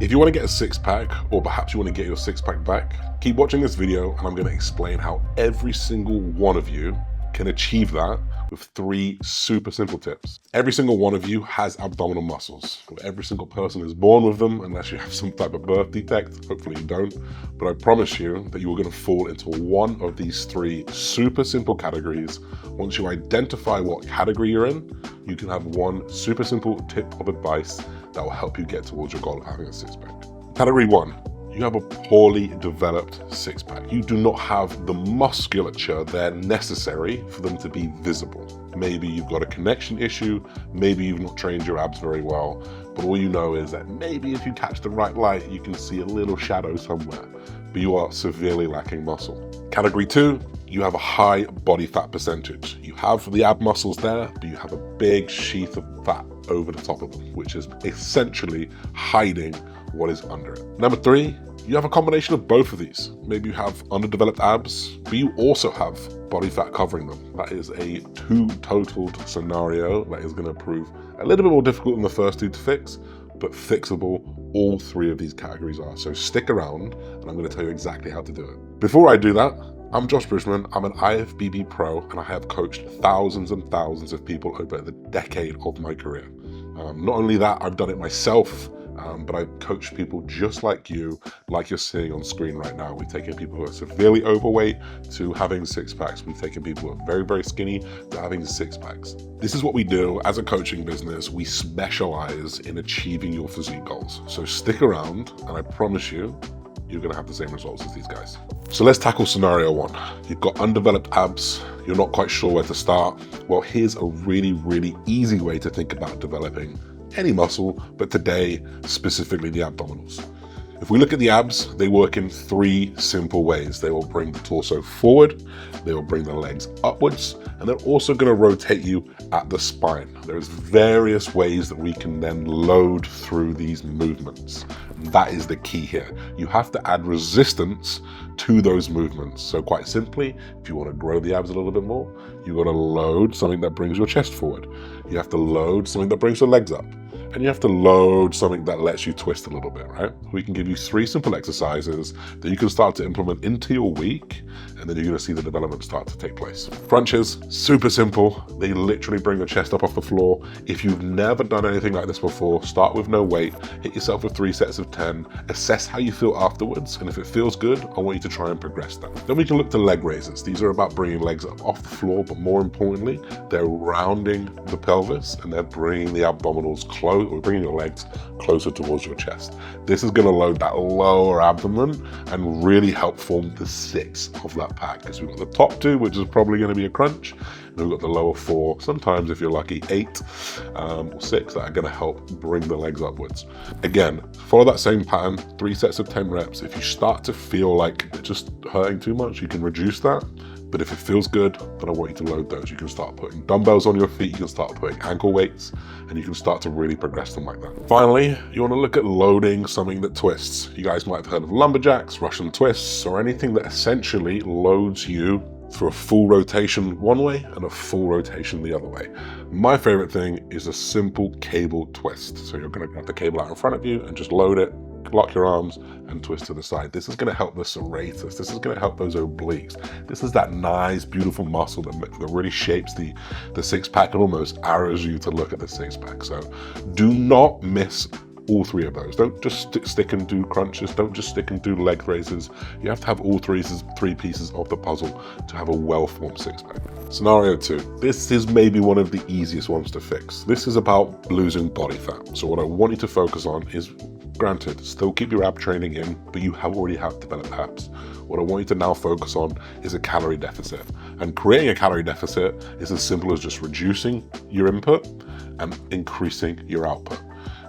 If you want to get a six-pack, or perhaps you want to get your six-pack back, keep watching this video and I'm going to explain how every single one of you can achieve that with 3 super simple tips. Every single one of you has abdominal muscles. Every single person is born with them, unless you have some type of birth defect. Hopefully you don't. But I promise you that you are going to fall into one of these 3 super simple categories. Once you identify what category you're in, you can have one super simple tip of advice that will help you get towards your goal of having a six-pack. Category 1. You have a poorly developed six-pack. You do not have the musculature there necessary for them to be visible. Maybe you've got a connection issue, maybe you've not trained your abs very well, but all you know is that maybe if you catch the right light, you can see a little shadow somewhere, but you are severely lacking muscle. Category 2, you have a high body fat percentage. You have the ab muscles there, but you have a big sheath of fat over the top of them, which is essentially hiding what is under it. Number 3, you have a combination of both of these. Maybe you have underdeveloped abs, but you also have body fat covering them. That is a two-totaled scenario that is going to prove a little bit more difficult than the first 2 to fix, but fixable. All 3 of these categories are. So stick around and I'm going to tell you exactly how to do it. Before I do that, I'm Josh Bridgman, I'm an IFBB pro, and I have coached thousands and thousands of people over the decade of my career. Not only that, I've done it myself, but I've coached people just like you, like you're seeing on screen right now. We've taken people who are severely overweight to having six-packs. We've taken people who are very, very skinny to having six-packs. This is what we do as a coaching business. We specialize in achieving your physique goals. So stick around, and I promise you, you're gonna have the same results as these guys. So let's tackle scenario 1. You've got undeveloped abs, you're not quite sure where to start. Well, here's a really, really easy way to think about developing any muscle, but today, specifically the abdominals. If we look at the abs, they work in 3 simple ways. They will bring the torso forward, they will bring the legs upwards, and they're also going to rotate you at the spine. There's various ways that we can then load through these movements. That is the key here. You have to add resistance to those movements. So quite simply, if you want to grow the abs a little bit more, you've got to load something that brings your chest forward. You have to load something that brings your legs up. And you have to load something that lets you twist a little bit, right? We can give you 3 simple exercises that you can start to implement into your week, and then you're gonna see the development start to take place. Crunches, super simple. They literally bring the chest up off the floor. If you've never done anything like this before, start with no weight, hit yourself with 3 sets of 10, assess how you feel afterwards, and if it feels good, I want you to try and progress that. Then we can look to leg raises. These are about bringing legs up off the floor, but more importantly, they're rounding the pelvis and they're bringing the abdominals close, or bringing your legs closer towards your chest. This is going to load that lower abdomen and really help form the 6 of that pack, because we've got the top 2, which is probably going to be a crunch, and we've got the lower 4, sometimes if you're lucky 8 or 6, that are going to help bring the legs upwards. Again, follow that same pattern, 3 sets of 10 reps. If you start to feel like it's just hurting too much, you can reduce that. But if it feels good, then I want you to load those. You can start putting dumbbells on your feet, you can start putting ankle weights, and you can start to really progress them like that. Finally, you want to look at loading something that twists. You guys might have heard of lumberjacks, Russian twists, or anything that essentially loads you for a full rotation one way and a full rotation the other way. My favorite thing is a simple cable twist. So you're going to have the cable out in front of you and just load it, lock your arms and twist to the side. This is going to help the serratus. This is going to help those obliques. This is that nice, beautiful muscle that really shapes the six-pack and almost arrows you to look at the six-pack. So do not miss all 3 of those. Don't just stick and do crunches. Don't just stick and do leg raises. You have to have all 3 pieces of the puzzle to have a well-formed six-pack. Scenario 2. This is maybe one of the easiest ones to fix. This is about losing body fat. So what I want you to focus on is, granted, still keep your ab training in, but you already have developed abs. What I want you to now focus on is a calorie deficit. And creating a calorie deficit is as simple as just reducing your input and increasing your output.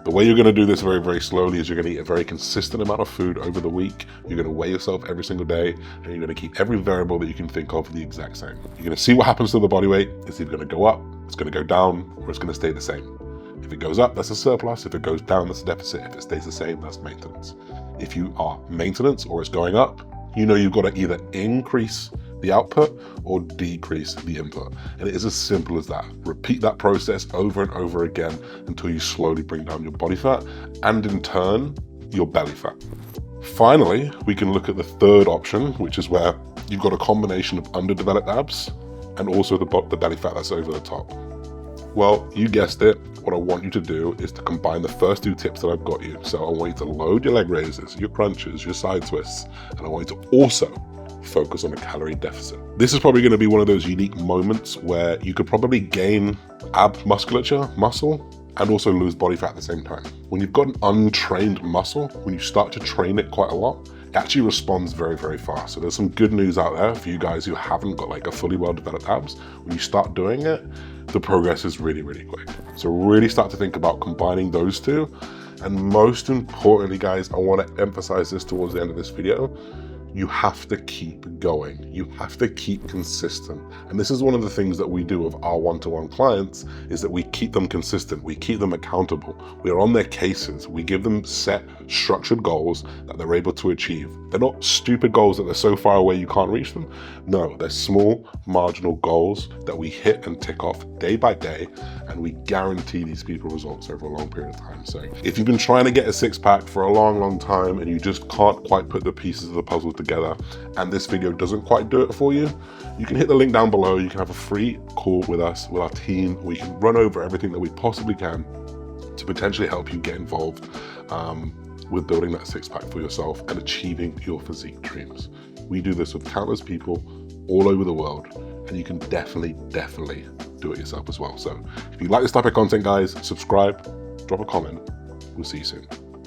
The way you're going to do this very, very slowly is you're going to eat a very consistent amount of food over the week. You're going to weigh yourself every single day, and you're going to keep every variable that you can think of the exact same. You're going to see what happens to the body weight. It's either going to go up, it's going to go down, or it's going to stay the same. If it goes up, that's a surplus. If it goes down, that's a deficit. If it stays the same, that's maintenance. If you are maintenance or it's going up, you know you've got to either increase the output or decrease the input. And it is as simple as that. Repeat that process over and over again until you slowly bring down your body fat, and in turn, your belly fat. Finally, we can look at the third option, which is where you've got a combination of underdeveloped abs and also the belly fat that's over the top. Well, you guessed it. What I want you to do is to combine the first two tips that I've got you. So I want you to load your leg raises, your crunches, your side twists, and I want you to also focus on a calorie deficit. This is probably going to be one of those unique moments where you could probably gain ab musculature, muscle, and also lose body fat at the same time. When you've got an untrained muscle, when you start to train it quite a lot, it actually responds very, very fast. So there's some good news out there for you guys who haven't got like a fully well-developed abs. When you start doing it, the progress is really, really quick. So really start to think about combining those two. And most importantly, guys, I want to emphasize this towards the end of this video. You have to keep going. You have to keep consistent. And this is one of the things that we do with our one-to-one clients, is that we keep them consistent. We keep them accountable. We are on their cases. We give them set, structured goals that they're able to achieve. They're not stupid goals that they're so far away you can't reach them. No, they're small, marginal goals that we hit and tick off day by day, and we guarantee these people results over a long period of time. So if you've been trying to get a six-pack for a long, long time and you just can't quite put the pieces of the puzzle together, and this video doesn't quite do it for you, you can hit the link down below. You can have a free call with us, with our team. We can run over everything that we possibly can to potentially help you get involved with building that six-pack for yourself and achieving your physique dreams. We do this with countless people all over the world, and you can definitely do it yourself as well. So if you like this type of content, guys, subscribe, drop a comment. We'll see you soon.